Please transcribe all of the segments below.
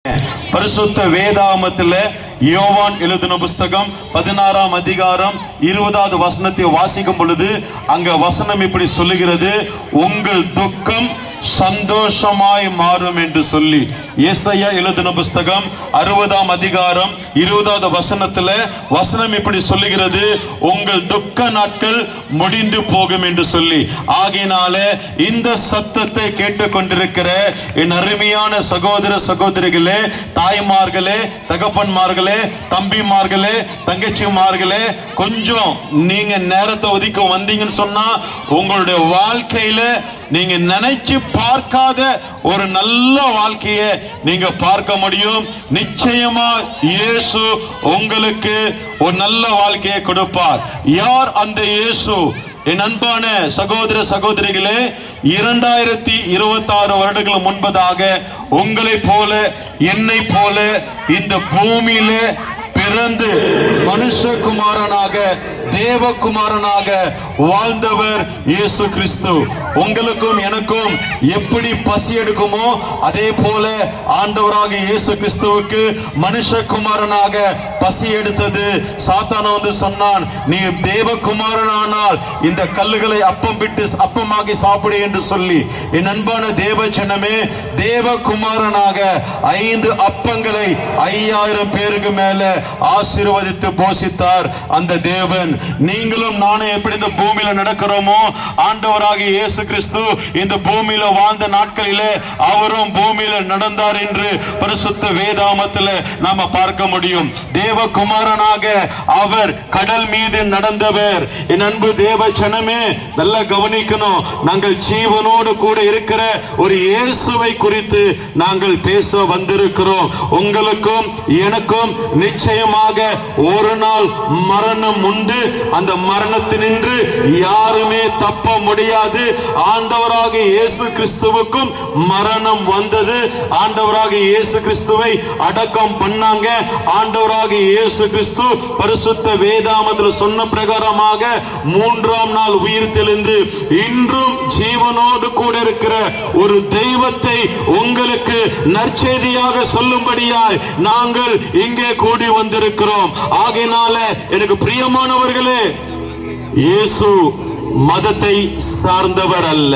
பரிசுத்த வேதாகமத்தில் யோவான் எழுதின புஸ்தகம் 16ஆம் அதிகாரம் 20வது வசனத்தை வாசிக்கும் பொழுது அங்க வசனம் இப்படி சொல்லுகிறது, உங்கள் துக்கம் சந்தோஷமாய் மாறும் என்று சொல்லி. ஏசாயா எழுதின புஸ்தகம் 60ஆம் அதிகாரம் 20வது வசனத்துல வசனம் இப்படி சொல்லுகிறது, உங்கள் துக்க நாட்கள் முடிந்து போகும் என்று சொல்லி. ஆகையினால இந்த சத்தத்தை கேட்டுக்கொண்டிருக்கிற என் அருமையான சகோதர சகோதரிகளே, தாய்மார்களே, தகப்பன்மார்களே, தம்பிமார்களே, தங்கச்சிமார்களே, கொஞ்சம் நீங்க நேரத்தை ஒதுக்க வந்தீங்கன்னு சொன்னா உங்களுடைய வாழ்க்கையில நீங்க நினைச்சு பார்க்காத ஒரு நல்ல வாழ்க்கையை நீங்க பார்க்க முடியும். நிச்சயமா இயேசு உங்களுக்கு ஒரு நல்ல வாழ்க்கையை கொடுப்பார். யார் அந்த இயேசு? என் அன்பான சகோதர சகோதரிகளே, 2026 வருடங்கள் முன்பதாக உங்களை போல என்னை போல இந்த பூமியில பிறந்து மனுஷகுமாரனாக தேவகுமாரனாக வாழ்ந்தவர் இயேசு கிறிஸ்து. உங்களுக்கும் எனக்கும் எப்படி பசி எடுக்குமோ அதே போல ஆண்டவராக இயேசு கிறிஸ்துவுக்கு மனுஷகுமாரனாக பசி எடுத்தது. சாத்தான் வந்து சொன்னான், நீ தேவகுமாரனானால் இந்த கல்லுகளை அப்பமாகி சாப்பிடு என்று சொல்லி. என் அன்பான தேவ ஜனமே, தேவகுமாரனாக 5 அப்பங்களை 5000 பேருக்கு மேல ஆசீர்வதித்து போஷித்தார் அந்த தேவன். நீங்களும் நானும் எப்படி இந்த பூமியில நடக்கிறோமோ, ஆண்டவராக இயேசு கிறிஸ்து இந்த பூமியில வாழ்ந்த நாட்களிலே அவரும் பூமியில நடந்தார் என்று பரிசுத்த வேதாகமத்தில் நாம பார்க்க முடியும். தேவகுமாரனாக அவர் கடல் மீது நடந்தவர். என் அன்பு தேவ ஜனமே, நல்லா கவனிக்கணும். நாங்கள் ஜீவனோடு கூட இருக்கிற ஒரு இயேசுவை குறித்து நாங்கள் பேச வந்திருக்கிறோம். உங்களுக்கும் எனக்கும் நிச்சயமாக ஒரு நாள் மரணம் உண்டு. அந்த மரணத்தினின்று யாருமே தப்ப முடியாது. ஆண்டவராக இயேசு கிறிஸ்துவுக்கும் மரணம் வந்தது. ஆண்டவராக இயேசு கிறிஸ்துவை அடக்கம் பண்ணாங்க. ஆண்டவராக இயேசு கிறிஸ்து பரிசுத்த வேதாகமத்தில் சொன்ன பிரகாரமாக 3ஆம் நாள் உயிர் தெளிந்து இன்றும் ஜீவனோடு கூட இருக்கிற ஒரு தெய்வத்தை உங்களுக்கு நற்செய்தியாக சொல்லும்படியாய் நாங்கள் இங்கே கூடி வந்திருக்கிறோம். ஆகையினால எனக்கு பிரியமானவர்களே, இயேசு மதத்தை சார்ந்தவர் அல்ல.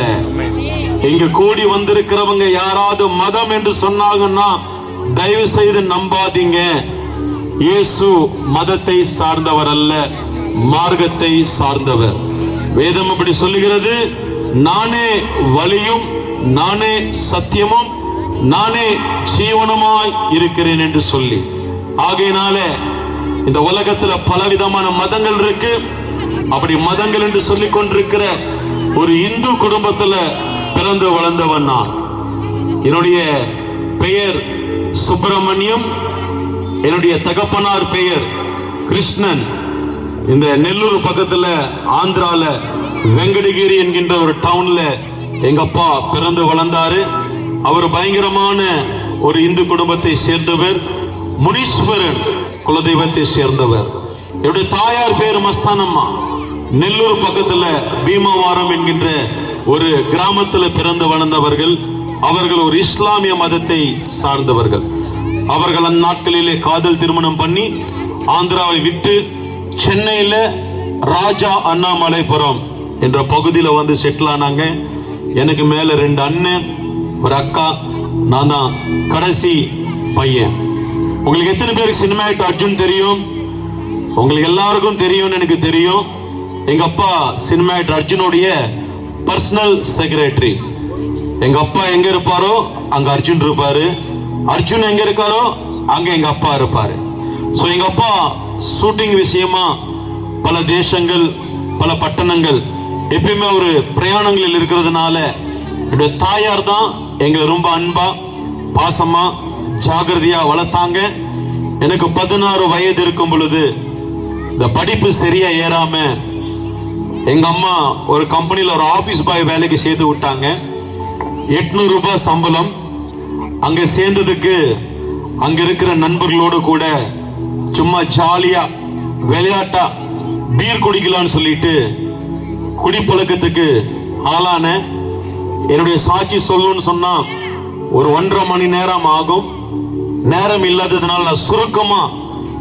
இங்க கூடி வந்திருக்கிறவங்க யாராவது மதம் என்று சொன்னாங்கன்னா தயவு செய்து நம்பாதீங்க. இயேசு மதத்தை சார்ந்தவர் அல்ல, மார்க்கத்தை சார்ந்தவர். வேதம் அப்படி சொல்லுகிறது, நானே வழியும் நானே சத்தியமும் நானே ஜீவனுமாய் இருக்கிறேன் என்று சொல்லி. ஆகையினால இந்த உலகத்துல பலவிதமான மதங்கள் இருக்கு. அப்படி மதங்கள் என்று சொல்லிக் கொண்டிருக்கிற ஒரு இந்து குடும்பத்துல பிறந்து வளர்ந்தவன் நான். என்னுடைய பெயர் சுப்பிரமணியம், என்னுடைய தகப்பனார் பெயர் கிருஷ்ணன். இந்த நெல்லூர் பக்கத்துல ஆந்திரால வெங்கடகிரி என்கின்ற ஒரு டவுன்ல எங்க அப்பா பிறந்து வளர்ந்தாரு. அவர் பயங்கரமான ஒரு இந்து குடும்பத்தை சேர்ந்தவர். முனீஸ்வரன் குலதெய்வத்தை சேர்ந்தவர். என்னுடைய தாயார் பேர் மஸ்தானம்மா. நெல்லூர் பக்கத்துல பீமாவாரம் என்கின்ற ஒரு கிராமத்தில் பிறந்து வளர்ந்தவர்கள். அவர்கள் ஒரு இஸ்லாமிய மதத்தை சார்ந்தவர்கள். அவர்கள் அந்நாட்களிலே காதல் திருமணம் பண்ணி ஆந்திராவை விட்டு சென்னையில ராஜா அண்ணாமலைபுரம் என்ற பகுதியில் வந்து செட்டில் ஆனாங்க. எனக்கு மேல 2 அண்ணன், ஒரு அக்கா, நான் தான் கடைசி பையன். உங்களுக்கு எத்தனை பேருக்கு சினிமா ஆக்டர் அர்ஜுன் தெரியும்? உங்களுக்கு எல்லாருக்கும் தெரியும்னு எனக்கு தெரியும். எங்க அப்பா சினிமா ஆக்டர் அர்ஜுனுடைய பர்சனல் செக்ரட்டரி. எங்க அப்பா எங்க இருப்பாரோ அங்க அர்ஜுன் இருப்பாரு, அர்ஜுன் எங்க இருக்காரோ அங்க எங்க அப்பா இருப்பாரு. சோ எங்க அப்பா ஷூட்டிங் விஷயமா பல தேசங்கள் பல பட்டணங்கள் எப்பயுமே ஒரு பிரயாணங்களில் இருக்கிறதுனால என்னுடைய தாயார் தான் எங்களை ரொம்ப அன்பா பாசமா ஜாகிரதையா வளர்த்தாங்க. எனக்கு 16 வயது இருக்கும் பொழுது இந்த படிப்பு சரியா ஏறாம எங்க அம்மா ஒரு கம்பெனியில் ஒரு ஆபீஸ் பாய் வேலைக்கு சேர்த்து விட்டாங்க. 800 ரூபாய் சம்பளம். அங்க சேர்ந்ததுக்கு அங்க இருக்கிற நண்பர்களோடு கூட சும்மா ஜாலியா விளையாட்டா பீர் குடிக்கலான்னு சொல்லிட்டு குடிப்பழக்கத்துக்கு ஆளான. என்னுடைய சாட்சி சொல்லணும்னு சொன்னா ஒரு 1.5 மணி நேரம் ஆகும். நேரம் இல்லாததுனால நான் சுருக்கமா,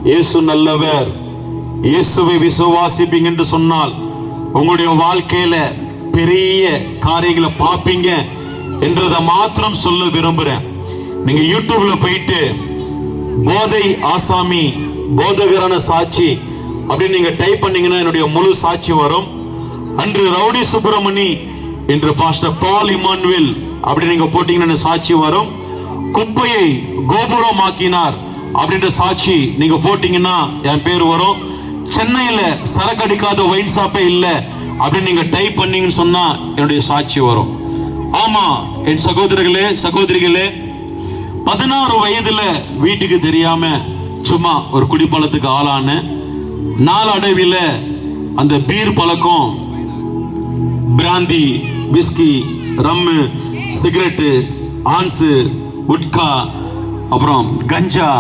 இயேசு நல்லவர், இயேசுவை விசுவாசிப்பீங்க என்று சொன்னால் உங்களுடைய வாழ்க்கையில பெரிய காரியங்களை பார்ப்பீங்க என்றதை மாத்திரம் சொல்ல விரும்புறேன். நீங்க யூடியூப்ல போயிட்டு போதை ஆசாமி போதகரான சாட்சி அப்படின்னு நீங்க டைப் பண்ணீங்கன்னா என்னுடைய முழு சாட்சி வரும். அன்று ரவுடி சுப்பிரமணி என்று பாஸ்டர் பால் இமானுவேல் அப்படி நீங்க போட்டீங்கன்னா சாட்சி வரும். குப்பையை கோபுரமாக்கினார் அப்படின்ற சாட்சி நீங்க போட்டீங்கன்னா என் பேர் வரும். சென்னையில சரக்கு அடிக்காத ஒயின் ஷாப்பே இல்லை அப்படின்னு நீங்க டைப் பண்ணீங்கன்னு சொன்னா என்னுடைய சாட்சி வரும். ஆமா என் சகோதரர்களே சகோதரிகளே, 16 வயதுல வீட்டுக்கு தெரியாம சும்மா ஒரு குடிப்பழத்துக்கு ஆளான நாளடைவில் அந்த பீர் பழக்கம், பிராந்தி, விஸ்கி, ரம்மு, சிகரெட்டு, ஆன்சு, உட்கா, அப்புறம் கஞ்சா,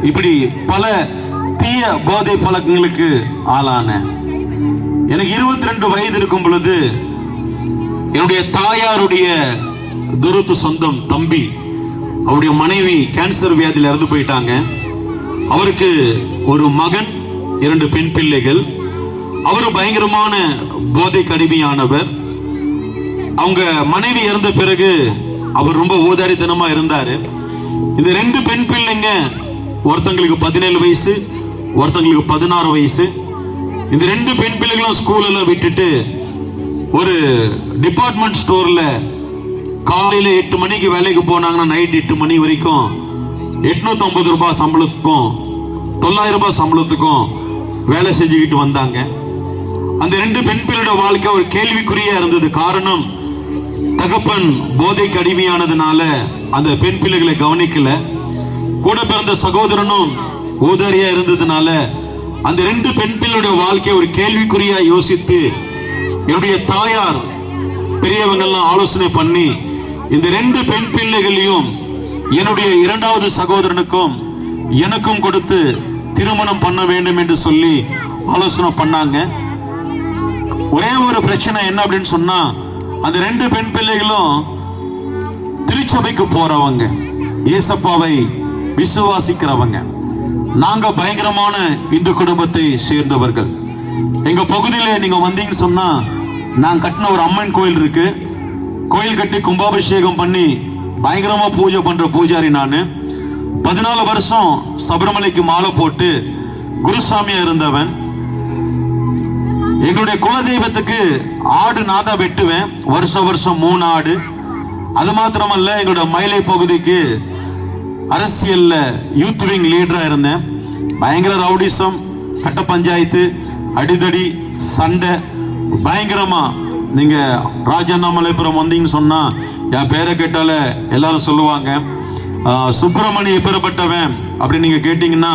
இப்படி பல தீய போதை பழக்கங்களுக்கு ஆளான எனக்கு 22 வயது இருக்கும் பொழுது என்னுடைய தாயாருடைய தூரத்து சொந்தம் தம்பி, அவருடைய மனைவி கேன்சர் வியாதியில் இறந்து போயிட்டாங்க. அவருக்கு ஒரு மகன், 2 பெண் பிள்ளைகள். அவரு பயங்கரமான போதை கடுமையானவர். அவங்க மனைவி இறந்த பிறகு அவர் ரொம்ப ஊதாரித்தனமா இருந்தாரு. இந்த 2 பெண் பிள்ளைங்க, ஒருத்தங்களுக்கு 17 வயசு, ஒருத்தங்களுக்கு 16 வயசு. இந்த 2 பெண் பிள்ளைகளும் ஸ்கூல் எல்லாம் விட்டுட்டு ஒரு டிபார்ட்மெண்ட் ஸ்டோர்ல காலையில 8 மணிக்கு வேலைக்கு போனாங்கன்னா நைட் 8 மணி வரைக்கும் 850 ரூபாய் சம்பளத்துக்கும் 900 ரூபாய் சம்பளத்துக்கும் வேலை செஞ்சுக்கிட்டு வந்தாங்க. அந்த 2 பெண் பிள்ளையோட வாழ்க்கை ஒரு கேள்விக்குறியா இருந்தது. காரணம், தகப்பன் போதைக்கு அடிமையானதுனால அந்த பெண் பிள்ளைகளை கவனிக்கல. கூட பிறந்த சகோதரனும் ஊதாரியா இருந்ததுனால அந்த 2 பெண் பிள்ளையோட வாழ்க்கை ஒரு கேள்விக்குறியா யோசித்து என்னுடைய தாயார் பெரியவங்கெல்லாம் ஆலோசனை பண்ணி இந்த 2 பெண் பிள்ளைகளையும் என்னுடைய 2வது சகோதரனுக்கும் எனக்கும் கொடுத்து திருமணம் பண்ண வேண்டும் என்று சொல்லி ஆலோசனை பண்ணாங்க. ஒரே ஒரு பிரச்சனை என்ன அப்படின்னு சொன்னா, அந்த 2 பெண் பிள்ளைகளும் திருச்சபைக்கு போறவங்க, இயேசப்பாவை விசுவாசிக்கிறவங்க. நாங்க பயங்கரமான இந்து குடும்பத்தை சேர்ந்தவர்கள். எங்க பகுதியில் நீங்க வந்தீங்கன்னு சொன்னா, நான் கட்டின ஒரு அம்மன் கோயில் இருக்கு. கோயில் கட்டி கும்பாபிஷேகம் பண்ணி பயங்கரமா பூஜை பண்ற பூஜாரி நான். 14 வருஷம் சபரிமலைக்கு மாலை போட்டு குருசாமியா இருந்தவன். எங்களுடைய குலதெய்வத்துக்கு ஆடு நான் தான் வெட்டுவேன். வருஷம் 3 ஆடு. அது மாத்திரமல்ல, எங்களுடைய மயிலை பகுதிக்கு அரசியல்ல யூத் விங் லீடரா இருந்தேன். பயங்கர ரவுடிசம், கட்ட பஞ்சாயத்து, அடிதடி, சண்டை பயங்கரமா. நீங்க ராஜண்ணாமலைபுரம் வந்தீங்கன்னு சொன்னா என் பேரை கேட்டால எல்லாரும் சொல்லுவாங்க, சுப்பிரமணி எப்பேற்பட்டவன் அப்படின்னு நீங்க கேட்டீங்கன்னா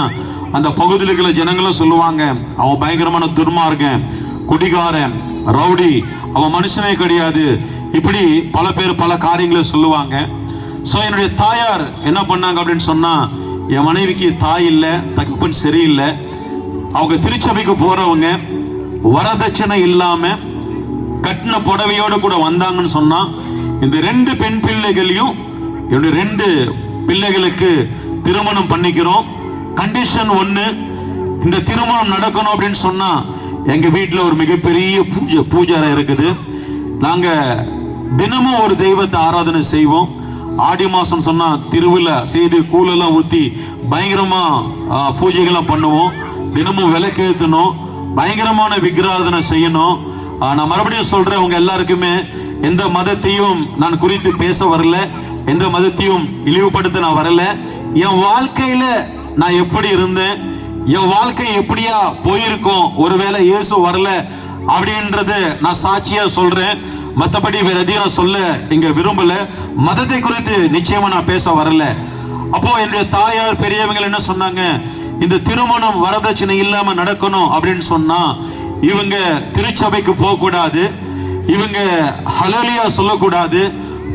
அந்த பகுதியில் இருக்கிற ஜனங்களும் சொல்லுவாங்க, அவன் பயங்கரமான துர்மார்கன், குடிகாரன், ரவுடி, அவன் மனுஷனே கிடையாது. இப்படி பல பேர் பல காரியங்களை சொல்லுவாங்க. ஸோ என்னுடைய தாயார் என்ன பண்ணாங்க அப்படின்னு சொன்னா, என் மனைவிக்கு தாய் இல்லை, தகப்பன் சரியில்லை. அவங்க திருச்சபைக்கு போறவங்க வரதட்சணை இல்லாம கட்டின புடவையோடு கூட வந்தாங்கன்னு சொன்னா, இந்த 2 பெண் பிள்ளைகளையும் என்னுடைய 2 பிள்ளைகளுக்கு திருமணம் பண்ணிக்கிறோம். கண்டிஷன் 1, இந்த திருமணம் நடக்கணும் அப்படின்னு சொன்னா எங்க வீட்டில் ஒரு மிகப்பெரிய பூஜாரை இருக்குது. நாங்க தினமும் ஒரு தெய்வத்தை ஆராதனை செய்வோம். ஆடி மாசம் சொன்னா திருவிழா செய்து கூழெல்லாம் ஊற்றி பயங்கரமா பூஜைகள்லாம் பண்ணுவோம். தினமும் விளக்கேற்றணும், பயங்கரமான விக்கிராதனை செய்யணும். நான் மறுபடியும் சொல்றேன், உங்க எல்லாருக்குமே எந்த மதத்தையும் நான் குறித்து பேச வரல, எந்த மதத்தையும் இழிவுபடுத்த நான் வரல. என் வாழ்க்கையில நான் எப்படி இருந்தேன், என் வாழ்க்கை எப்படியா போயிருக்கும் ஒருவேளை இயேசு வரல அப்படின்றது நான் சாட்சியா சொல்றேன். மற்றபடி வேற எதையும் நான் சொல்ல இங்க விரும்பல. மதத்தை குறித்து நிச்சயமா நான் பேச வரல. அப்போ என்னுடைய தாயார் பெரியவங்க என்ன சொன்னாங்க, இந்த திருமணம் வரதட்சணை இல்லாம நடக்கணும் அப்படின்னு சொன்னா இவங்க திருச்சபைக்கு போக கூடாது, இவங்க ஹல்லேலூயா சொல்லக்கூடாது,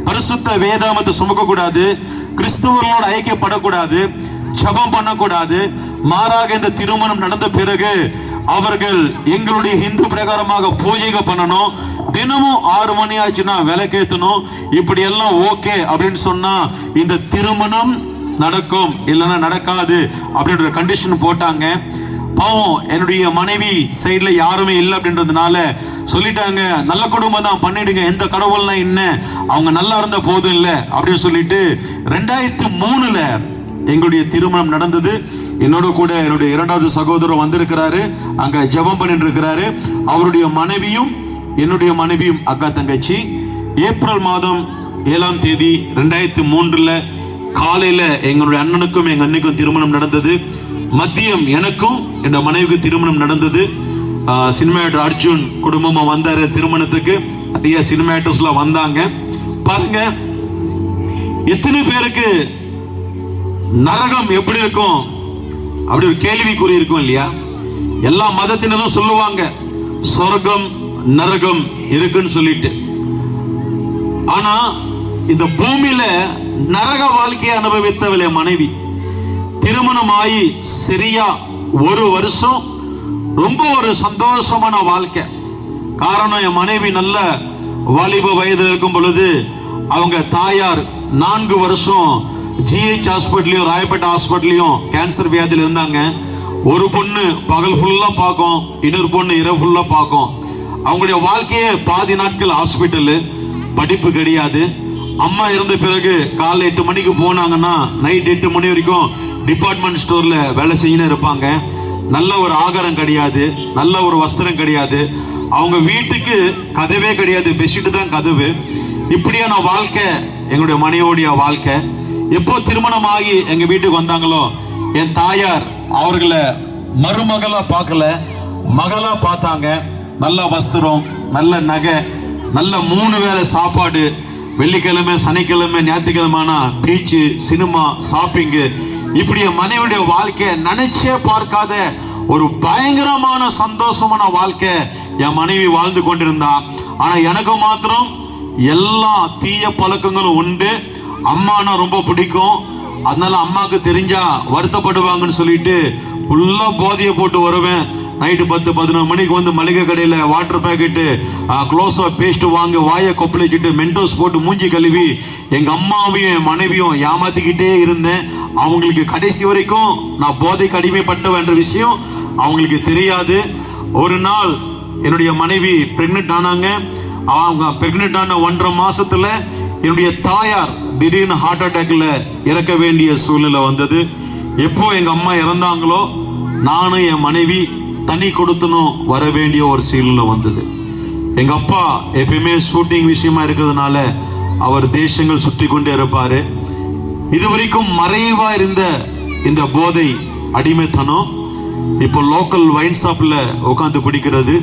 பரிசுத்த வேதாமத்தை சுமக்க கூடாது, கிறிஸ்துவர்களோடு ஐக்கியப்படக்கூடாது, ஜெபம் பண்ணக்கூடாது. மாறாக இந்த திருமணம் நடந்த பிறகு அவர்கள் எங்களுடைய இந்து பிரகாரமாக பூஜைகள் பண்ணணும், தினமும் 6 மணி ஆச்சுன்னா விளக்கேற்றணும். இப்படி எல்லாம் ஓகே அப்படின்னு சொன்னா இந்த திருமணம் நடக்கும், இல்லைன்னா நடக்காது அப்படின்ற கண்டிஷன் போட்டாங்க. பாவம் என்னுடைய மனைவி சைட்ல யாருமே இல்லை அப்படின்றதுனால சொல்லிட்டாங்க, நல்ல குடும்பம் தான், பண்ணிடுங்க, எந்த கடவுள்லாம் என்ன, அவங்க நல்லா இருந்த போதும் இல்லை அப்படின்னு சொல்லிட்டு 2003ல் எங்களுடைய திருமணம் நடந்தது. என்னோட கூட என்னுடைய இரண்டாவது சகோதரர் வந்திருக்கிறாரு, அங்க ஜெபம் பண்ணிட்டு இருக்கிறாரு. அவருடைய மனைவியும் என்னுடைய மனைவியும் அக்கா தங்கச்சி. ஏப்ரல் மாதம் 7ஆம் தேதி 2003ல் காலையில எங்களுடைய அண்ணனுக்கும் எங்க அண்ணிக்கும் திருமணம் நடந்தது. மதியம் எனக்கும் என் மனைவிக்கு திருமணம் நடந்தது. சினிமாட்டர் அர்ஜுன் குடும்பமா வந்தாரு திருமணத்துக்கு. நிறைய சினிமாட்டர்ஸ்லாம் வந்தாங்க. பாருங்க, எத்தனை பேருக்கு நரகம் எப்படி இருக்கும் அப்படி ஒரு கேள்விக்குறி இருக்கும் இல்லையா? எல்லா மதத்தினரும் சொல்லுவாங்க சொர்க்கம் நரகம் இருக்குன்னு சொல்லிட்டு. ஆனா இந்த பூமியில நரக வாழ்க்கையை அனுபவித்தவளே மனைவி. திருமணம் ஆகி சரியா 1 வருஷம் ரொம்ப ஒரு சந்தோஷமான வாழ்க்கை. காரணம், என் மனைவி நல்ல வாலிப வயது இருக்கும் பொழுது அவங்க தாயார் 4 வருஷம் ஜிஹெச் ஹாஸ்பிட்டலையும் ராயப்பேட்டை ஹாஸ்பிட்டலையும் கேன்சர் வியாதியில் இருந்தாங்க. ஒரு பொண்ணு பகல் ஃபுல்லா பார்க்கும், இன்னொரு பொண்ணு இரவு ஃபுல்லா பார்க்கும். அவங்களுடைய வாழ்க்கையே பாதி நாட்கள் ஹாஸ்பிட்டலு, படிப்பு கிடையாது. அம்மா இறந்த பிறகு காலை 8 மணிக்கு போனாங்கன்னா நைட் 8 மணி வரைக்கும் டிபார்ட்மெண்ட் ஸ்டோர்ல வேலை செய்யணும் இருப்பாங்க. நல்ல ஒரு ஆகாரம் கிடையாது, நல்ல ஒரு வஸ்திரம் கிடையாது. அவங்க வீட்டுக்கு கதவே கிடையாது, பெட்ஷீட் தான் கதவு. இப்படியான வாழ்க்கை எங்களுடைய மனைவியோடைய வாழ்க்கை. எப்போ திருமணம் ஆகி எங்க வீட்டுக்கு வந்தாங்களோ என் தாயார் அவர்களை மருமகளா பார்க்கல, மகளா பார்த்தாங்க. நல்ல வஸ்திரம், நல்ல நகை, நல்ல 3 வேளை சாப்பாடு, வெள்ளிக்கிழமை சனிக்கிழமை ஞாயிற்றுக்கிழமைனா பீச்சு, சினிமா, ஷாப்பிங்கு. இப்படி என் மனைவியுடைய வாழ்க்கை நினைச்சே பார்க்காத ஒரு பயங்கரமான சந்தோஷமான வாழ்க்கை என் மனைவி வாழ்ந்து கொண்டிருந்தா. ஆனா எனக்கு மாத்திரம் எல்லா தீய பழக்கங்களும் உண்டு. அம்மானா ரொம்ப பிடிக்கும், அதனால அம்மாவுக்கு தெரிஞ்சா வருத்தப்படுவாங்கன்னு சொல்லிட்டு ஃபுல்லா போதையை போட்டு வருவேன். நைட்டு 10-11 மணிக்கு வந்து மளிகை கடையில் வாட்டர் பேக்கெட்டு, க்ளோஸா பேஸ்ட் வாங்கி வாயை கொப்பளிச்சுட்டு மென்டோஸ் போட்டு மூஞ்சி கழுவி எங்கள் அம்மாவையும் என் மனைவியும் ஏமாத்திக்கிட்டே இருந்தேன். அவங்களுக்கு கடைசி வரைக்கும் நான் போதைக்கு அடிமைப்பட்டவன்ற விஷயம் அவங்களுக்கு தெரியாது. ஒரு நாள் என்னுடைய மனைவி பிரெக்னென்ட் ஆனாங்க. அவங்க பிரெக்னென்ட் ஆன 1.5 மாசத்துல என்னுடைய தாயார் திடீர்னு ஹார்ட் அட்டாக்ல இறக்க வேண்டிய சூழ்நிலை வந்தது. எப்போ எங்க அம்மா இறந்தாங்களோ நானும் என் மனைவி தனி கொடுத்தனும் வர வேண்டிய ஒரு சூழ்நிலை வந்தது. எங்க அப்பா எப்பயுமே ஷூட்டிங் விஷயமா இருக்கிறதுனால அவர் தேசங்கள் சுற்றி கொண்டே இருப்பாரு. இதுவரைக்கும் மறைவா இருந்த இந்த போதை அடிமைத்தனம் இப்போ லோக்கல் வைன் ஷாப்ல உட்காந்து குடிக்கிறது,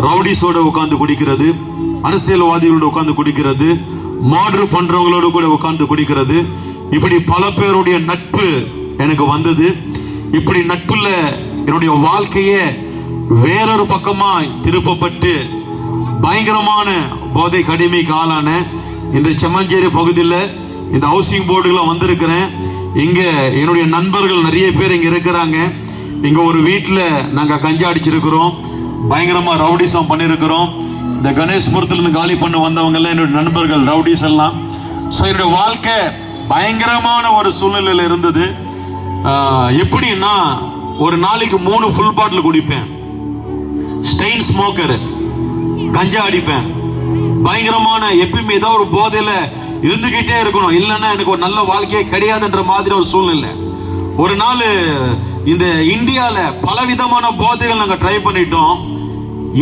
ரவுடிஸோட உட்காந்து குடிக்கிறது, அரசியல்வாதிகளோட உட்காந்து குடிக்கிறது, மர்டர் பண்றவங்களோட கூட உட்கார்ந்து குடிக்கிறது. இப்படி பல பேருடைய நட்பு எனக்கு வந்தது. இப்படி நட்புல என்னுடைய வாழ்க்கையே வேறொரு பக்கமாய் திருப்பப்பட்டு பயங்கரமான போதை கடிமைக்கு ஆளான இந்த செம்மஞ்சேரி பகுதியில் இந்த ஹவுசிங் போர்டுகளை வந்திருக்கிறேன். இங்க என்னுடைய நண்பர்கள் நிறைய பேர் இங்க இருக்கிறாங்க. இங்க ஒரு வீட்டில் நாங்க கஞ்சா அடிச்சிருக்கிறோம், பயங்கரமா ரவுடிசம் பண்ணிருக்கிறோம். இந்த கணேஷ்புரத்திலிருந்து காலி பண்ண வந்தவங்க எல்லாம் என்னுடைய நண்பர்கள் ரவுடிஸ் எல்லாம். ஸோ என்னுடைய வாழ்க்கை பயங்கரமான ஒரு சூழ்நிலையில் இருந்தது. எப்படின்னா ஒரு நாளைக்கு 3 ஃபுல் பாட்டில் குடிப்பேன், ஸ்டெயின் ஸ்மோக்கர், கஞ்சா அடிப்பேன். பயங்கரமான எப்பயுமே ஏதோ ஒரு போதையில இருந்துகிட்டே இருக்கணும், இல்லைன்னா எனக்கு ஒரு நல்ல வாழ்க்கையே கிடையாதுன்ற மாதிரி ஒரு சூழ்நிலை. ஒரு நாள் இந்த இந்தியாவில் பலவிதமான போதைகள் நாங்கள் ட்ரை பண்ணிட்டோம்.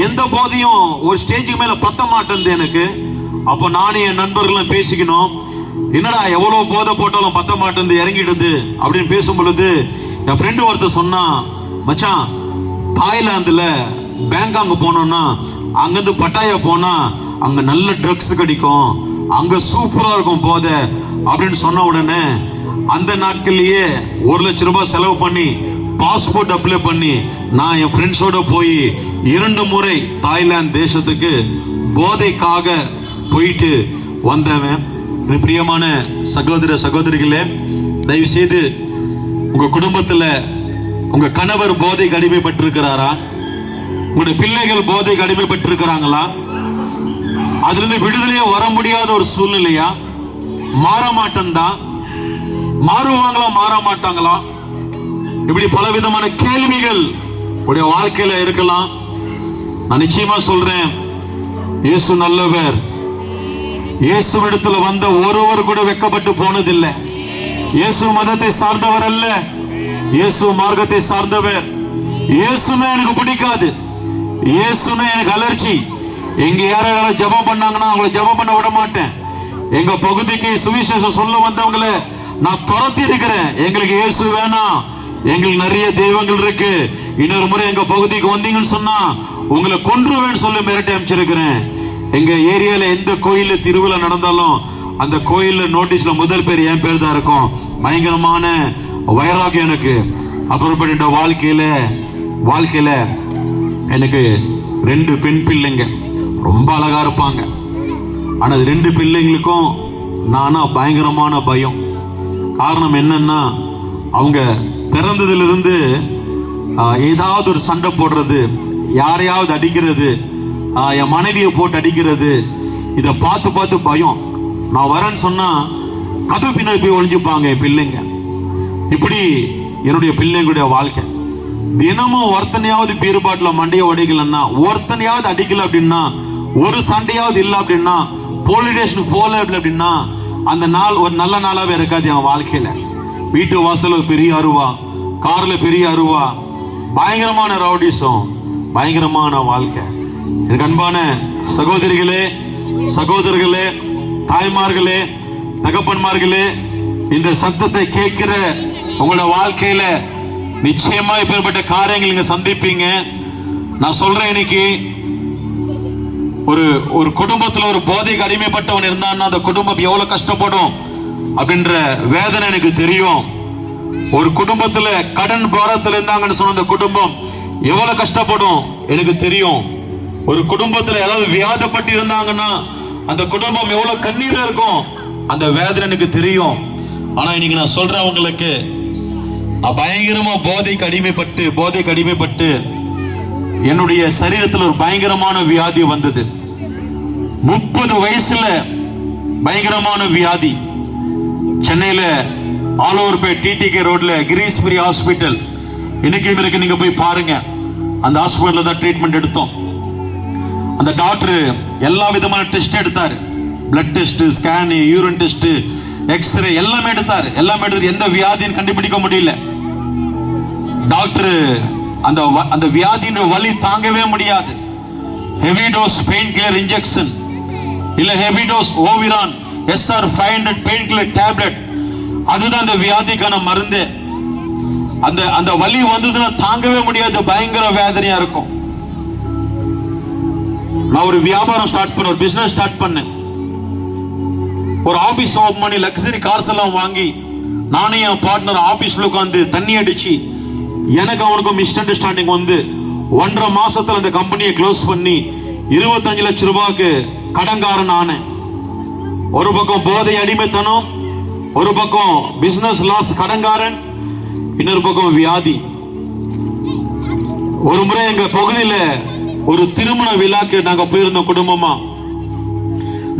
எந்த போதையும் ஒரு ஸ்டேஜுக்கு மேல பத்த மாட்டேங்குது எனக்கு. அப்போ நானும் என் நண்பர்களும் பேசிக்கணும், என்னடா எவ்வளோ போதை போட்டாலும் பத்த மாட்டேங்குது, இறங்கிடுது அப்படின்னு பேசும் பொழுது என் ஃப்ரெண்டு ஒருத்தர் சொன்னா, மச்சான் தாய்லாந்துல பேங்காங் போனோம்னா அங்கிருந்து பட்டாயா போனா அங்க நல்ல ட்ரக்ஸ் கிடைக்கும், அங்க சூப்பரா இருக்கும் போதை அப்படின்னு சொன்ன உடனே அந்த நாட்கள்லயே 1 லட்சம் ரூபாய் செலவு பண்ணி பாஸ்போர்ட் அப்ளை பண்ணி நான் என் ஃப்ரெண்ட்ஸோட போய் 2 முறை தாய்லாந்து தேசத்துக்கு போதைக்காக போயிட்டு வந்தவன். பிரியமான சகோதர சகோதரிகளே, தயவு செய்து உங்க குடும்பத்துல உங்க கணவர் போதைக்கு அடிமைப்பட்டிருக்கிறாரா? உங்களுடைய பிள்ளைகள் போதைக்கு அடிமைப்பட்டிருக்கிறாங்களா? அதிலிருந்து விடுதலையே வர முடியாத ஒரு சூழ்நிலையா? மாற மாட்டேன் தான். மாறுவாங்களா மாற மாட்டாங்களா? இப்படி பலவிதமான கேள்விகள் உடைய வாழ்க்கையில இருக்கலாம். நான் நிச்சயமா சொல்றேன், இயேசு நல்லவர். இயேசுவிடத்துல வந்த ஒருவர் கூட வெட்கப்பட்டு போனதில்லை. இயேசு மதத்தை சார்ந்தவர் அல்ல, இயேசு மார்க்கத்தை சார்ந்தவர். இயேசுனா எனக்கு பிடிக்காது, இயேசுனா எனக்கு அலர்ஜி. எங்க யாராவது ஜெபம் பண்ணாங்கன்னா அவங்களை ஜெபம் பண்ண விட மாட்டேன். எங்க பகுதிக்கு சுவிசேஷம் சொல்ல வந்தவங்களை நான் துரத்தி இருக்கிறேன். எங்களுக்கு இயேசு வேணாம், எங்களுக்கு நிறைய தெய்வங்கள் இருக்கு, இன்னொரு முறை எங்க பகுதிக்கு வந்தீங்கன்னு சொன்னா உங்களை கொன்றுவேன்னு சொல்லி மிரட்டி அமைச்சிருக்கிறேன். எங்க ஏரியால எந்த கோயில திருவிழா நடந்தாலும் அந்த கோயில்ல நோட்டீஸ்ல முதல் பேர் என் பேர் தான் இருக்கும். பயங்கரமான வைராகியம் எனக்கு. அப்புறப்பட்ட வாழ்க்கையில எனக்கு 2 பெண் பிள்ளைங்க, ரொம்ப அழகா இருப்பாங்க. ஆனா 2 பிள்ளைங்களுக்கும் நானா பயங்கரமான பயம். காரணம் என்னன்னா, அவங்க பிறந்ததிலிருந்து ஏதாவது ஒரு சண்டை போடுறது, யாரையாவது அடிக்கிறது, என் மனைவியை போட்டு அடிக்கிறது, இதை பார்த்து பார்த்து பயம். நான் வரேன்னு சொன்னா கதவு பின்னாடி போய் ஒளிஞ்சுப்பாங்க என் பிள்ளைங்க. இப்படி என்னுடைய பிள்ளைங்களுடைய வாழ்க்கை. தினமும் ஒருத்தனையாவது பீர் பாட்டில மண்டையை உடைக்கலன்னா, ஒருத்தனையாவது அடிக்கல அப்படின்னா, ஒரு சண்டையாவது இல்லை அப்படின்னா, போலீஸ் ஸ்டேஷனுக்கு போல அப்படின்னா அந்த நாள் ஒரு நல்ல நாளாவே இருக்காது என் வாழ்க்கையில. வீட்டு வாசல பெரிய அருவா, கார்ல பெரிய அருவா, பயங்கரமான ரவுடிசம், பயங்கரமான வாழ்க்கை. எனக்கு அன்பான சகோதரிகளே, சகோதரர்களே, தாய்மார்களே, தகப்பன்மார்களே, இந்த சத்தத்தை கேட்கிற உங்களோட வாழ்க்கையில நிச்சயமா இப்பேற்பட்ட காரியங்கள் நீங்க சந்திப்பீங்க. நான் சொல்றேன், இன்னைக்கு ஒரு குடும்பத்துல ஒரு போதைக்கு அடிமைப்பட்டவன் இருந்தான்னா அந்த குடும்பம் எவ்வளவு கஷ்டப்படும் அப்படின்ற வேதனை எனக்கு தெரியும். ஒரு குடும்பத்துல கடன் பாரத்துல இருந்தாங்கன்னு சொன்ன அந்த குடும்பம் எவ்வளவு கஷ்டப்படும் எனக்கு தெரியும். ஒரு குடும்பத்துல ஏதாவது வியாதப்பட்டு இருந்தாங்கன்னா அந்த குடும்பம் எவ்வளவு கண்ணீரா இருக்கும், அந்த வேதனை எனக்கு தெரியும். ஆனா இன்னைக்கு நான் சொல்றேன் உங்களுக்கு, பயங்கரமா போதைக்கு அடிமைப்பட்டு என்னுடைய சரீரத்தில் ஒரு பயங்கரமான வியாதி வந்தது. 30 வயசுல பயங்கரமான வியாதி. சென்னையில ஆலோவர்பேட் டிடிகே ரோட்ல கிரீஸ்புரி ஹாஸ்பிட்டல் இன்னைக்கு இருக்கு, நீங்க போய் பாருங்க. அந்த ஹாஸ்பிட்டல்ல தான் ட்ரீட்மெண்ட் எடுத்தோம். அந்த டாக்டர் எல்லா விதமான டெஸ்ட் எடுத்தாரு. Blood test, scan, urine test, X-ray எல்லாமே எடுத்தாரு. எந்த வியாதியும் கண்டுபிடிக்க முடியல. டாக்டர் அந்த வியாதியின் வலி தாங்கவே முடியாது. Heavy dose painkiller injection இல்ல ஹெவி டோஸ் ஓவிரான் SR 500 பெயின் கில்லர் டேப்லெட், அதுதான் அந்த வியாதிக்கான மருந்து. அந்த வலி வந்ததுன்னா தாங்கவே முடியாது, பயங்கர வேதனையா இருக்கும். நான் ஒரு வியாபாரம் ஸ்டார்ட் பண்ண, ஒரு பிசினஸ் ஸ்டார்ட் பண்ணேன். ஒரு ஆபீஸ் ஓபன் பண்ணி லக்ஸரி கார்ஸ் எல்லாம் வாங்கி நானும் என் பார்ட்னர் ஆபீஸ்ல உட்காந்து தண்ணி அடிச்சு எனக்கு அவனுக்கும் மிஸ் அண்டர்ஸ்டாண்டிங் வந்து 1.5 மாசத்துல அந்த கம்பெனியை க்ளோஸ் பண்ணி 25 லட்சம் ரூபாய்க்கு கடன்காரன் ஆனேன். ஒரு பக்கம் போதை அடிமைத்தனம், ஒரு பக்கம் பிசினஸ் லாஸ் கடன்காரன், இன்னொரு பக்கம் வியாதி. ஒரு முறை எங்க பகுதியில ஒரு திருமண விழாக்கு நாங்க போயிருந்தோம் குடும்பமா.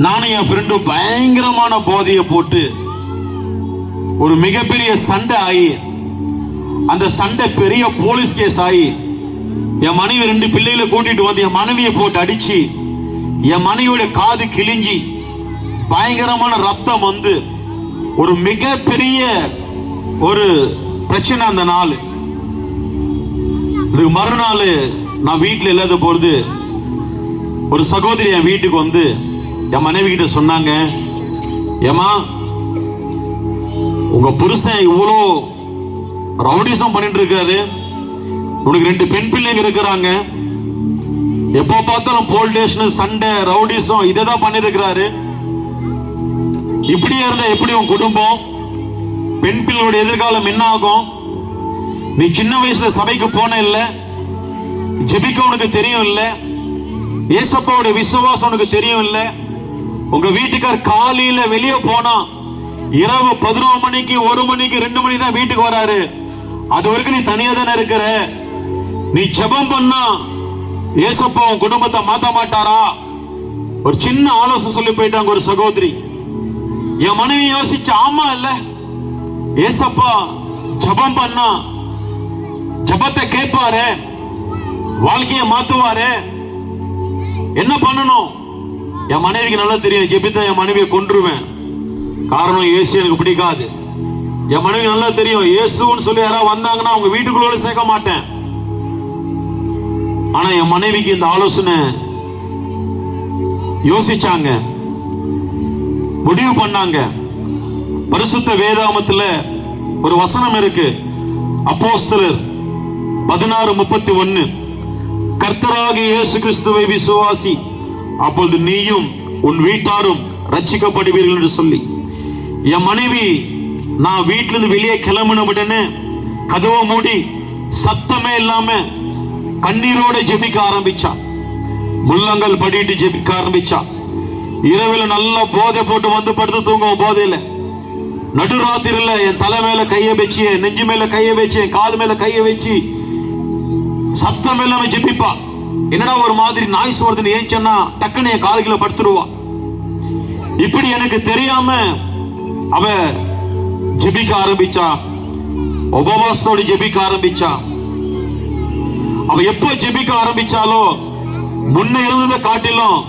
நானும் என் ஃப்ரெண்டும் பயங்கரமான போதையை போட்டு ஒரு மிகப்பெரிய சண்டை ஆகி, அந்த சண்டை பெரிய போலீஸ் கேஸ் ஆகி, என் மனைவி 2 பிள்ளைகளை கூட்டிட்டு வந்து என் மனைவியை போட்டு அடிச்சு, என் மனைவியோட காது கிழிஞ்சி பயங்கரமான ரத்தம் வந்து ஒரு மிகப்பெரிய ஒரு பிரச்சனை. அந்த நாள் இதுக்கு மறுநாள் நான் வீட்டில் இல்லாத பொழுது ஒரு சகோதரி என் வீட்டுக்கு வந்து என் மனைவி கிட்ட சொன்னாங்க, ஏமா உங்க புருஷன் இவ்வளோ ரவுடிசம் பண்ணிட்டு இருக்காரு, உனக்கு 2 பெண் பிள்ளைங்க இருக்கிறாங்க, எப்போ பார்த்தாலும் போல்டேஷன், சண்டை, ரவுடிசம் இதைதான் பண்ணிருக்கிறாரு. இப்படியே இருந்தா எப்படி உன் குடும்பம், பெண் பிள்ளைகளோட எதிர்காலம் என்ன ஆகும்? நீ சின்ன வயசுல சபைக்கு போன இல்ல, ஜெபிக்க உனக்கு தெரியும் இல்ல, ஏசப்பாவுடைய விசுவாசம் உனக்கு தெரியும் இல்ல, உங்க வீட்டுக்கார் காலையில வெளியே போனா இரவு 11 மணிக்கு 1 மணிக்கு 2 மணி தான் வீட்டுக்கு வராரு. அது வரைக்கும் நீ தனியா தானே இருக்கிற. நீ ஜெபம் பண்ணா ஏசப்பா உன் குடும்பத்தை மாத்த மாட்டாரா? ஒரு சின்ன ஆலோசனை சொல்லி போயிட்டாங்க ஒரு சகோதரி. என் மனைவி யோசிச்சு, ஆமா இல்ல ஏசப்பா ஜபம் பண்ணா ஜபத்தை கேட்பாரு, வாழ்க்கையை மாத்துவாரு. என்ன பண்ணணும்? என் மனைவிக்கு நல்லா தெரியும், ஜெபித்த என் மனைவியை கொன்றுவேன். காரணம் இயேசு எனக்கு பிடிக்காது. என் மனைவி நல்லா தெரியும், இயேசுன்னு சொல்லி யாராவது வந்தாங்கன்னா அவங்க வீட்டுக்குள்ளோட சேர்க்க மாட்டேன். ஆனா என் மனைவிக்கு இந்த ஆலோசனை யோசிச்சாங்க, முடிவு பண்ணாங்க. பரிசுத்த வேதாகமத்துல ஒரு வசனம் இருக்கு, அப்போஸ்தலர் 16:31. கர்த்தராகிய இயேசு கிறிஸ்துவை விசுவாசி, அப்பொழுது நீயும் உன் வீட்டாரும் ரட்சிக்கப்படுவீர்கள் என்று சொல்லி. என் மனைவி நான் வீட்டில இருந்து வெளியே கிளம்பின உடனே கதவை மூடி சத்தமே இல்லாம கண்ணீரோட ஜெபிக்க ஆரம்பிச்சா. முள்ளங்கள் படிட்டு ஜெபிக்க ஆரம்பிச்சா. இரவுல நல்லா போதை போட்டு வந்து படுத்து தூங்கும். போதையில நடுராத்திரில என் தலை மேல கைய வச்சு, என் நெஞ்சு மேல கைய வச்சு, என் கால் மேல கைய வச்சு சத்தம் இல்லாம ஜெபிப்பா. என்னடா ஒரு மாதிரி நாய்ஸ் வருதுன்னு ஏஞ்சன்னா டக்குன்னு என் காதுகளை படுத்துருவா. இப்படி எனக்கு தெரியாம அவ ஜெபிக்க ஆரம்பிச்சா, உபவாசத்தோடு ஜெபிக்க ஆரம்பிச்சா. அவ எப்ப ஜெபிக்க ஆரம்பிச்சாலோ முன்ன இருந்ததை காட்டிலும்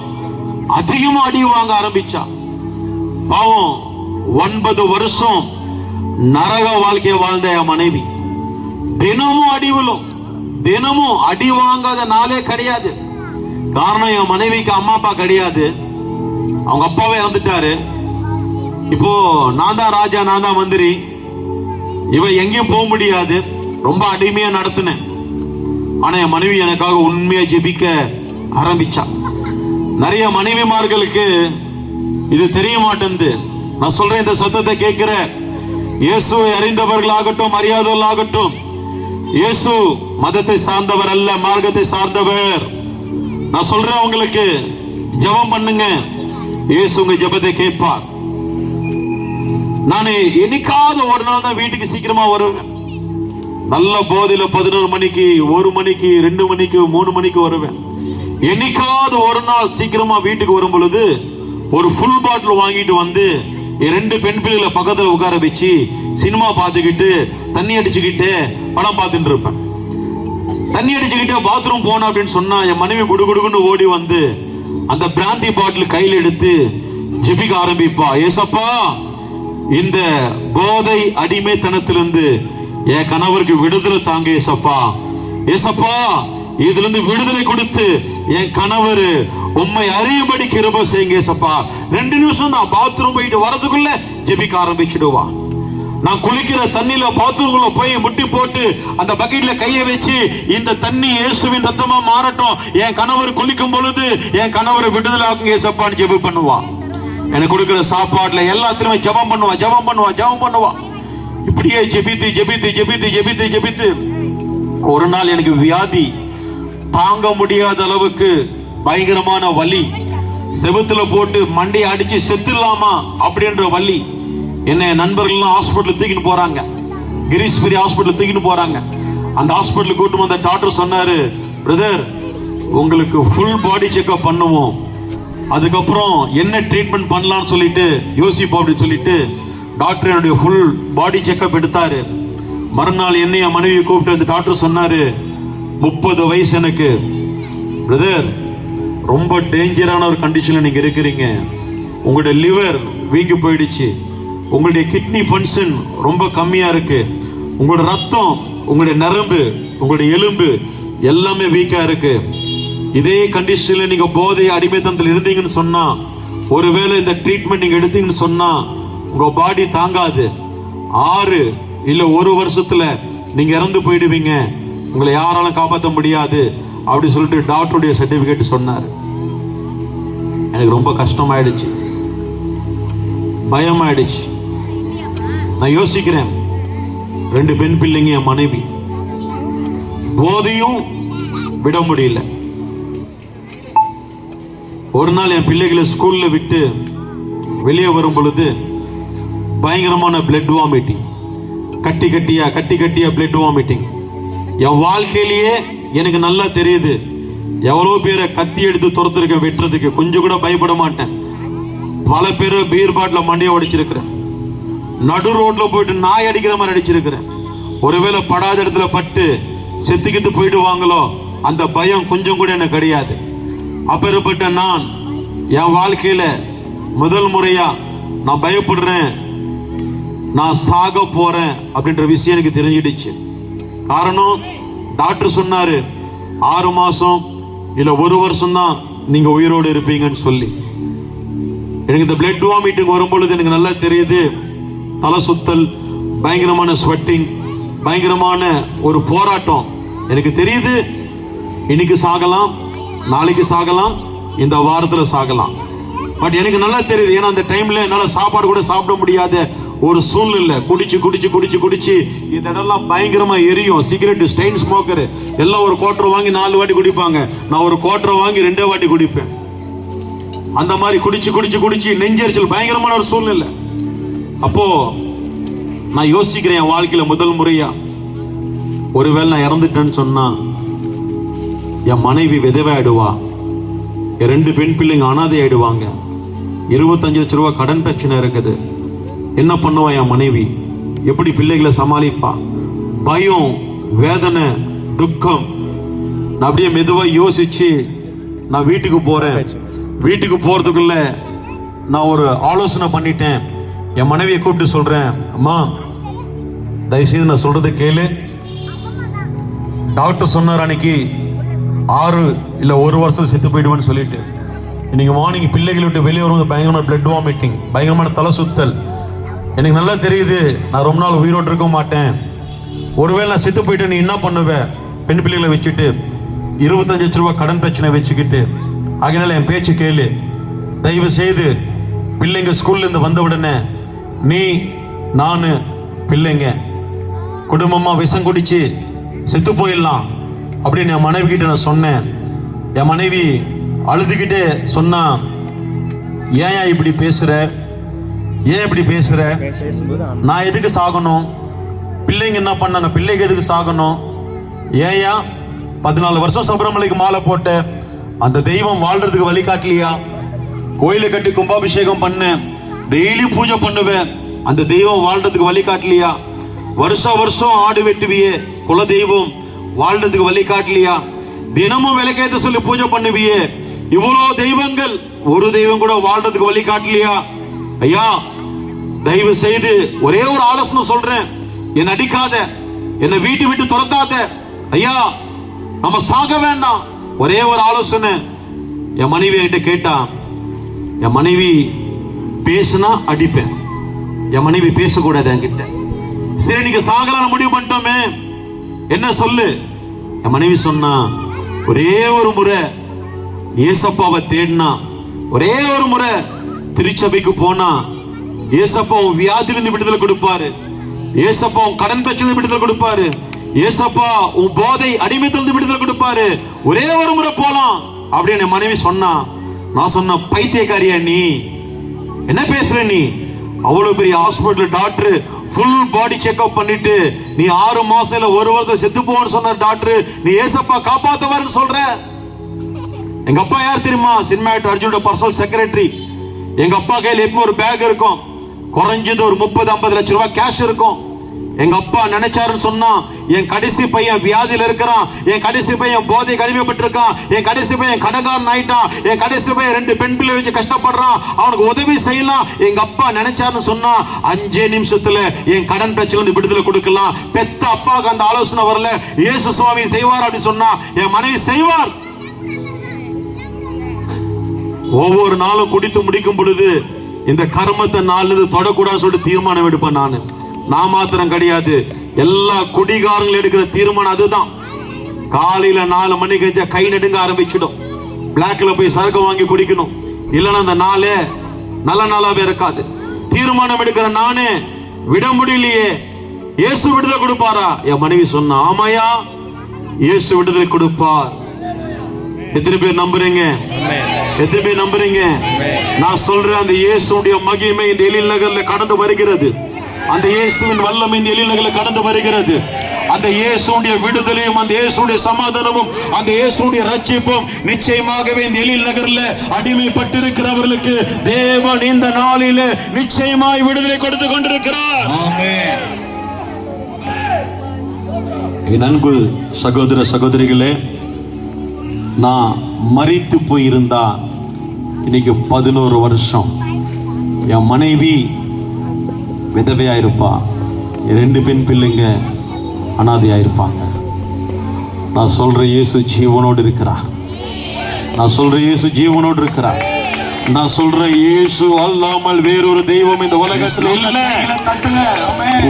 அதிகமா அடி வாங்க ஆரம்பிச்சா. பாவம் 9 வருஷம் நரக வாழ்க்கைய வாழ்ந்த என் மனைவி தினமும் அடி விழும். தினமும் அடி வாங்காத நாளே கிடையாது. காரணம் என் மனைவிக்கு அம்மா அப்பா கிடையாது, அவங்க அப்பாவே இறந்துட்டாரு. இப்போ நான் தான் ராஜா, நான் தான் மந்திரி. இவ எங்கேயும் போக முடியாது, ரொம்ப அடிமையா நடத்தினேன். ஆனா என் மனைவி எனக்காக உண்மையா ஜெபிக்க ஆரம்பிச்சா. நிறைய மனைவிமார்களுக்கு இது தெரிய மாட்டேங்குது. நான் சொல்றேன், இந்த சத்தத்தை கேட்கிற இயேசுவை அறிந்தவர்களாகட்டும் அறியாதவர்களாகட்டும், இயேசு மதத்தை சார்ந்தவர் அல்ல, மார்க்கத்தை சார்ந்தவர். நான் சொல்றேன் உங்களுக்கு, ஜெபம் பண்ணுங்க, இயேசு உங்க ஜெபத்தை கேட்பார். நான் என்னைக்காவது ஒரு நாள் தான் வீட்டுக்கு சீக்கிரமா வருவேன். நல்ல போதையில 11 மணிக்கு, 1 மணிக்கு, 2 மணிக்கு, 3 மணிக்கு வருவேன். என்னைக்காவது ஒரு நாள் சீக்கிரமா வீட்டுக்கு வரும் பொழுது ஒரு ஃபுல் பாட்டில் வாங்கிட்டு வந்து 2 பெண் பிள்ளைகளை பக்கத்துல உட்கார வச்சு சினிமா பார்த்துக்கிட்டு தண்ணி அடிச்சுக்கிட்டு படம் பார்த்துட்டு இருப்பேன். தண்ணி அடிச்சுக்கிட்டு பாத்ரூம் போன அப்படின்னு சொன்னா என் மனைவி குடுகுடுன்னு ஓடி வந்து அந்த பிராந்தி பாட்டில் கையில் எடுத்து ஜெபிக்க ஆரம்பிப்பா. ஏசப்பா, இந்த போதை அடிமைத்தனத்திலிருந்து என் கணவருக்கு விடுதலை தாங்க ஏசப்பா. ஏசப்பா, இதுல இருந்து விடுதலை கொடுத்து என் கணவர் உம்மை அறியும்படி கிருபை செய்யுங்க ஏசப்பா. 2 நிமிஷம் தான் பாத்ரூம் போயிட்டு வரதுக்குள்ள ஜெபிக்க ஆரம்பிச்சிடுவா. நான் குளிக்கிற தண்ணியில பாத்ரூம்குள்ள போய் முட்டி போட்டு அந்த பக்கெட்ல கையை வச்சு இந்த தண்ணி இயேசுவின் ரத்தமா மாறட்டும், என் கணவர் குளிக்கும் பொழுது என் கணவரை விடுதலை ஆக்குங்க ஏசப்பான்னு ஜெபம் பண்ணுவா. எனக்கு கொடுக்கிற சாப்பாடுல எல்லாத்திலுமே ஜெபம் பண்ணுவா, ஜெபம் பண்ணுவா, ஜெபம் பண்ணுவா. இப்படியே ஜெபித்து ஜெபித்து ஜெபித்து ஜெபித்து ஜெபித்து ஒரு நாள் எனக்கு வியாதி தாங்க முடியாத அளவுக்கு பயங்கரமான வலி, செவுத்துல போட்டு மண்டையை அடிச்சு செத்துடலாமா அப்படின்ற வலி. என்ன நண்பர்கள்லாம் ஹாஸ்பிட்டல் தூக்கின்னு போறாங்க, கிரீஸ்பெரி ஹாஸ்பிட்டல் தூக்கின்னு போறாங்க. அந்த ஹாஸ்பிட்டலுக்கு கூட்டு வந்த டாக்டர் சொன்னாரு, பிரதர் உங்களுக்கு ஃபுல் பாடி செக்அப் பண்ணுவோம், அதுக்கப்புறம் என்ன ட்ரீட்மெண்ட் பண்ணலாம்னு சொல்லிட்டு யோசிப்போம் அப்படின்னு சொல்லிட்டு டாக்டர் என்னுடைய ஃபுல் பாடி செக்அப் எடுத்தாரு. மறுநாள் என்னைய மனைவியை கூப்பிட்டு அந்த டாக்டர் சொன்னாரு, 30 வயசு எனக்கு, பிரதர் ரொம்ப டேஞ்சரான ஒரு கண்டிஷன்ல நீங்க இருக்கிறீங்க. உங்களுடைய லிவர் வீங்கி போயிடுச்சு, உங்களுடைய கிட்னி ஃபங்க்ஷன் ரொம்ப கம்மியா இருக்கு, உங்களோட ரத்தம், உங்களுடைய நரம்பு, உங்களுடைய எலும்பு எல்லாமே வீக்கா இருக்கு. இதே கண்டிஷன்ல நீங்க போதை அடிமைத்தனத்தில் இருந்தீங்கன்னு சொன்னா, ஒருவேளை இந்த ட்ரீட்மெண்ட் நீங்க எடுத்தீங்கன்னு சொன்னா உங்க பாடி தாங்காது. 6 இல்ல 1 வருஷத்துல நீங்க இறந்து போயிடுவீங்க, உங்களை யாராலும் காப்பாற்ற முடியாது அப்படி சொல்லிட்டு டாக்டருடைய சர்டிபிகேட் சொன்னார். எனக்கு ரொம்ப கஷ்டமாயிடுச்சு, பயமாயிடுச்சு. நான் யோசிக்கிறேன், 2 பெண் பிள்ளைங்க, என் மனைவி, போதையும் விட முடியல. ஒரு நாள் என் பிள்ளைகளை ஸ்கூல்ல விட்டு வெளியே வரும் பொழுது பயங்கரமான பிளட் வாமிட்டிங், கட்டி கட்டியா பிளட் வாமிட்டிங். என் வாழ்க்கையிலேயே எனக்கு நல்லா தெரியுது, எவ்வளோ பேரை கத்தி எடுத்து துரத்துருக்க, வெட்டுறதுக்கு கொஞ்சம் கூட பயப்பட மாட்டேன். பல பேரை பீர் பாட்டில் மண்டையை உடைச்சிருக்கிறேன். நடு ரோட்ல போயிட்டு நாய் அடிக்கிற மாதிரி அடிச்சிருக்கிறேன். ஒருவேளை படாத இடத்துல பட்டு செத்துக்கிட்டு போயிடுவாங்களோ அந்த பயம் கொஞ்சம் கூட எனக்கு கிடையாது. அப்பேற்பட்ட நான் என் வாழ்க்கையில முதல் முறையா நான் பயப்படுறேன், நான் சாக போறேன் அப்படின்ற விஷயம் எனக்கு தெரிஞ்சிடுச்சு. காரணம், டாக்டர் சொன்னாரு 6 மாசம் இல்ல 1 வருஷம் தான் நீங்க உயிரோடு இருப்பீங்கன்னு சொல்லி. எனக்கு இந்த பிளட் வாமிட்டிங் வரும்பொழுது எனக்கு நல்லா தெரியுது, தலை சுத்தல், பயங்கரமான ஸ்வெட்டிங், பயங்கரமான ஒரு போராட்டம். எனக்கு தெரியுது இன்னைக்கு சாகலாம், நாளைக்கு சாகலாம், இந்த வாரத்தில் சாகலாம். பட் எனக்கு நல்லா தெரியுது, ஏன்னா அந்த டைம்ல என்னால் சாப்பாடு கூட சாப்பிட முடியாத ஒரு சூழ்நிலை. குடிச்சு குடிச்சு குடிச்சு குடிச்சு இந்த இடம்லாம் பயங்கரமா எரியும். சிகரெட், ஸ்டெயின் ஸ்மோக்கர் எல்லாம் ஒரு குவார்டர் வாங்கி 4 வாட்டி குடிப்பாங்க. நான் ஒரு குவார்டர் வாங்கி 2 வாட்டி குடிப்பேன். அந்த மாதிரி குடிச்சு குடிச்சு குடிச்சு நெஞ்சரிச்சல், பயங்கரமான ஒரு சூழ்நிலை. அப்போ நான் யோசிக்கிறேன், என் வாழ்க்கையில முதல் முறையா ஒருவேளை நான் இறந்துட்டேன்னு சொன்னா என் மனைவி விதவை ஆயிடுவா, என் 2 பெண் பிள்ளைங்க அனாதை ஆயிடுவாங்க, 25 லட்ச ரூபாய் கடன் பிரச்சனை இருக்குது, என்ன பண்ணுவா என் மனைவி, எப்படி பிள்ளைகளை சமாளிப்பா? பயம், வேதனை, துக்கம். நான் அப்படியே மெதுவா யோசிச்சு நான் வீட்டுக்கு போறேன். வீட்டுக்கு போறதுக்குள்ள நான் ஒரு ஆலோசனை பண்ணிட்டேன். என் மனைவியை கூப்பிட்டு சொல்றேன், அம்மா தயவுசெய்து நான் சொல்றதை கேளு. டாக்டர் சொன்னார் அன்னைக்கு 6 இல்ல 1 வருஷம் செத்து போயிடுவேன்னு சொல்லிட்டு. இன்னைக்கு மார்னிங் பிள்ளைகளை விட்டு வெளியே வரும்போது பயங்கரமான பிளட் வாமிட்டிங், பயங்கரமான தலை சுத்தல். எனக்கு நல்லா தெரியுது நான் ரொம்ப நாள் உயிரோடு இருக்க மாட்டேன். ஒருவேளை நான் செத்து போயிட்டு நீ என்ன பண்ணுவ? பெண் பிள்ளைகளை வச்சுட்டு 25 லட்ச ரூபாய் கடன் பிரச்சனை வச்சுக்கிட்டு. அதனால என் பேச்சு கேளு. தயவு செய்து பிள்ளைங்க ஸ்கூல்ல இருந்து வந்த உடனே நீ, நான், பிள்ளைங்க குடும்பமா விஷம் குடிச்சு செத்து போயிடலாம் அப்படின்னு என் மனைவி கிட்ட நான் சொன்னேன். என் மனைவி அழுதுகிட்டே சொன்னா, ஏன் இப்படி பேசுற, ஏன் இப்படி பேசுற, நான் எதுக்கு சாகணும், பிள்ளைங்க என்ன பண்ணாங்க, பிள்ளைங்க எதுக்கு சாகணும், ஏயா 14 வருஷம் சபரிமலைக்கு மாலை போட்ட அந்த தெய்வம் வாழ்றதுக்கு வழிகாட்டலையா? கோயிலை கட்டி கும்பாபிஷேகம் பண்ண, டெய்லி பூஜை பண்ணுவேன், அந்த தெய்வம் வாழ்றதுக்கு வழிகாட்டலையா? வருஷம் ஆடு வெட்டுவியே, குல தெய்வம் வாழ்றதுக்கு வழிகாட்டலையா? தினமும் விளக்கேத்த சொல்லி பூஜை பண்ணுவியே, இவ்வளோ தெய்வங்கள், ஒரு தெய்வம் கூட வாழ்றதுக்கு வழிகாட்டலையா? ஐயா தயவு செய்து ஒரே ஒரு ஆலோசனை சொல்றேன், என்னை அடிக்காத, என்னை வீட்டு விட்டு துரத்தாத ஐயா, நம்ம சாக வேண்டாம். ஒரே ஒரு ஆலோசனை. என் மனைவி என்கிட்ட கேட்டா, என் மனைவி பேசுனா அடிப்பேன், என் மனைவி பேசக்கூடாது என்கிட்ட. சரி நீங்க சாகலாம் முடிவு பண்ணிட்டோமே, என்ன சொல்லு? என் மனைவி சொன்னா, ஒரே ஒரு முறை ஏசப்பாவை தேடினா, ஒரே ஒரு முறை திருச்சபைக்கு போனா ஏசப்பா உன் வியாதிலிருந்து விடுதலை கொடுப்பாரு, ஏசப்பா உன் கடன் பிரச்சனை விடுதலை கொடுப்பாரு, ஏசப்பா உன் போதை அடிமைத்திலிருந்து விடுதலை கொடுப்பாரு, ஒரே ஒரு முறை போலாம் அப்படின்னு என் மனைவி சொன்னா. நான் சொன்ன, பைத்தியக்காரியா நீ, என்ன பேசுற நீ? அவ்வளவு பெரிய hospital doctor full body checkup பண்ணிட்டு நீ 6 மாசம் இல்ல 1 வருஷம் செத்து போன்னு சொன்ன டாக்டர், நீ ஏசப்பா காப்பாத்துவாருன்னு சொல்ற? எங்க அப்பா யார் தெரியுமா? சினிமா ஆக்டர் அர்ஜுனோட பர்சனல் செக்ரட்டரி. எங்க அப்பா கையில் எப்பவும் ஒரு பேக் இருக்கும், குறைஞ்சது ஒரு 30-50 லட்சம் ரூபாய் கேஷ் இருக்கும். எங்க அப்பா நினைச்சாருன்னு சொன்னா, என் கடைசி பையன் வியாதியில இருக்கிறான், என் கடைசி பையன் போதை அடிமைப்பட்டிருக்கான், என் கடைசி பையன் கடன்காரன் ஆயிட்டான், என் கடைசி பையன் 2 பெண் பிள்ளை வச்சு கஷ்டப்படுறான், அவனுக்கு உதவி செய்யலாம். எங்க அப்பா நினைச்சாருன்னு சொன்னா 5 நிமிஷத்துல என் கடன் பிரச்சனை விடுதலை கொடுக்கலாம். பெத்த அப்பாவுக்கு அந்த ஆலோசனை வரல, இயேசு சுவாமி செய்வார் அப்படின்னு சொன்னா என் மனைவி செய்வார். ஒவ்வொரு நாளும் குடித்து முடிக்கும் பொழுது இந்த கர்மத்தை நாலு தொடக்கூடாதுன்னு சொல்லிட்டு தீர்மானம் எடுப்பேன். நான் மாத்திரம் கிடையாது, எல்லா குடிகாரங்களும் எடுக்கிற தீர்மானம் அதுதான். காலையில 4 மணிக்கு கை நடுங்க ஆரம்பிச்சிடும், பிளாக்ல போய் சரக்கு வாங்கி குடிக்கணும், இல்லைன்னா அந்த நாளே நல்ல நாளாவே இருக்காது. தீர்மானம் எடுக்கிற நானே விட முடியலையே, இயேசு விடுதலை கொடுப்பாரா? என் மனைவி சொன்னா, ஆமாயா இயேசு விடுதலை கொடுப்பார். எத்தனை பேர் நம்புறீங்க? எத்தனை பேர் நம்புறீங்க? நான் சொல்றேன், அந்த இயேசுடைய மகிமை இந்த எழில் நகர்ல கடந்து வருகிறது, அந்த இயேசுவின் வல்லமை இந்த எழில் நகர்ல கடந்து வருகிறது, அந்த இயேசுடைய விடுதலையும், அந்த இயேசுடைய சமாதானமும், அந்த இயேசுடைய ரட்சிப்பும் நிச்சயமாகவே இந்த எழில் நகரில் அடிமைப்பட்டிருக்கிறவர்களுக்கு தேவன் இந்த நாளிலே நிச்சயமாய் விடுதலை கொடுத்து கொண்டிருக்கிறார். என் அன்பு சகோதர சகோதரிகளே, நான் மரித்து போயிருந்தா இன்னைக்கு 11 வருஷம் என் மனைவி விதவையாயிருப்பா, 2 பெண் பிள்ளைங்க அனாதையாயிருப்பாங்க. நான் சொல்ற இயேசு ஜீவனோடு இருக்கிறார். நான் சொல்ற இயேசு ஜீவனோடு இருக்கிறார். நான் சொல்ற இயேசு அல்லாமல் வேறொரு தெய்வம் இந்த உலகத்தில் இல்லை.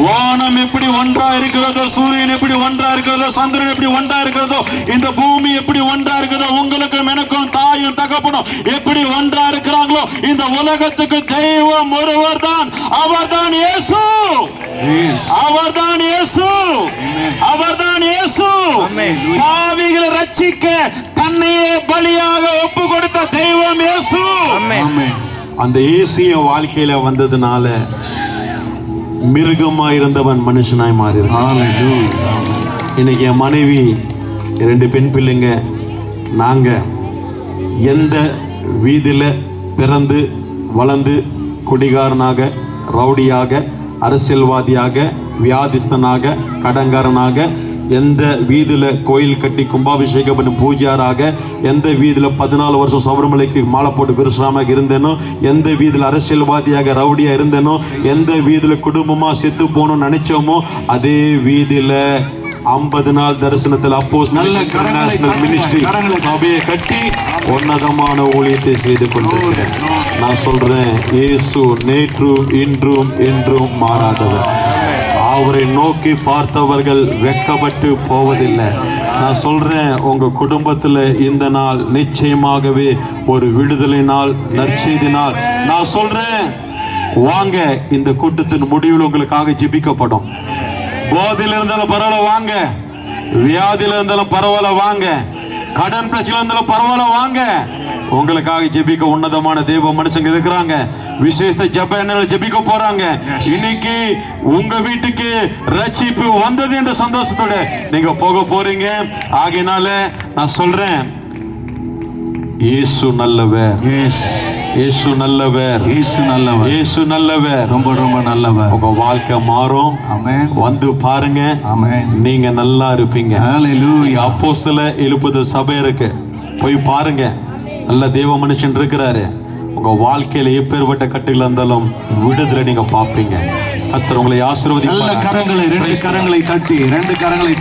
வானம் எப்படி ஒன்றா இருக்கிறதோ, சூரியன் எப்படி ஒன்றா இருக்கிறதோ, சந்திரன் எப்படி ஒன்றா இருக்கிறதோ, இந்த பூமி எப்படி ஒன்றா இருக்கிறதோ, உங்களுக்கும் எனக்கும் தாயும் தகப்பனும் எப்படி ஒன்றா இருக்கிறாங்களோ, இந்த உலகத்துக்கு தெய்வம் ஒருவர் தான். அவர்தான் இயேசு. அவர்தான் இயேசு. அவர்தான் இயேசு. பாவிகளை ரட்சிக்க தன்னையே பலியாக ஒப்பு கொடுத்த தெய்வம் இயேசு. அந்த இயேசு என் வாழ்க்கையில வந்ததுனால மிருகமாய் இருந்தவன் மனுஷனாய் மாறி. இன்னைக்கு என் மனைவி, 2 பெண் பிள்ளைங்க, நாங்க எந்த வீதியில பிறந்து வளர்ந்து குடிகாரனாக, ரவுடியாக, அரசியல்வாதியாக, வியாதிஸ்தனாக, கடங்காரனாக, எந்த வீதியில கோயில் கட்டி கும்பாபிஷேகம் பண்ணி பூஜாராக, எந்த வீதியில 14 வருஷம் சபரிமலைக்கு மாலை போட்டு குருசாமியாக இருந்தேனோ, எந்த வீதியில் அரசியல்வாதியாக ரவுடியா இருந்தேனோ, எந்த வீதியில குடும்பமா செத்து போகணும்னு நினைச்சோமோ, அதே வீதியில 50 நாள் தரிசனத்தில் அப்போஸ்தலர் மினிஸ்ட்ரி சபையை கட்டி உன்னதமான ஊழியத்தை செய்து கொண்டிருக்கிறேன். நான் சொல்றேன், இயேசு நேற்று இன்றும் என்றும் மாறாதவர். அவரை நோக்கி பார்த்தவர்கள் வெட்கப்பட்டு போவதில்லை. நான் சொல்றேன், உங்க குடும்பத்தில் இந்த நாள் நிச்சயமாகவே ஒரு விடுதலை நாள், நற்செய்தி நாள். நான் சொல்றேன், வாங்க, இந்த கூட்டத்தின் முடிவில் உங்களுக்காக ஜெபிக்கப்படும். போதையில் இருந்தாலும் பரவாயில்ல வாங்க, வியாதியில இருந்தாலும் பரவாயில்ல வாங்க, கடன் பிரச்சனை இருந்தாலும் பரவாயில்ல வாங்க. உங்களுக்காக ஜெபிக்க உன்னதமான தேவ மனுஷங்க இருக்கிறாங்க. விசேஷ ஜெப எண்ணெய் ஜெபிக்க போறாங்க. இன்னைக்கு உங்க வீட்டுக்கு ரட்சிப்பு வந்தது என்ற சந்தோஷத்தோட நீங்க போக போறீங்க. ஆகையினால நான் சொல்றேன், இயேசு நல்லவர். இயேசு நல்லவர். இயேசு நல்லவர். இயேசு நல்லவர். ரொம்ப ரொம்ப நல்லவர். உங்க வாழ்க்கை மாறும். ஆமென். வந்து பாருங்க. ஆமென். நீங்க நல்லா இருப்பீங்க. ஹல்லேலூயா. அப்போஸ்தல எழுப்புதல் சபை இருக்கு, போய் பாருங்க. நல்ல தேவ மனுஷன் இருக்கிறாரு. உங்க வாழ்க்கையில எப்பேற்பட்ட கட்டுகள் இருந்தாலும் விடுதலை நீங்க பாப்பீங்க. கர்த்தர் உங்களை ஆசீர்வதிப்பார். நல்ல கரங்களை, 2 கரங்களை தட்டி, 2 கரங்களை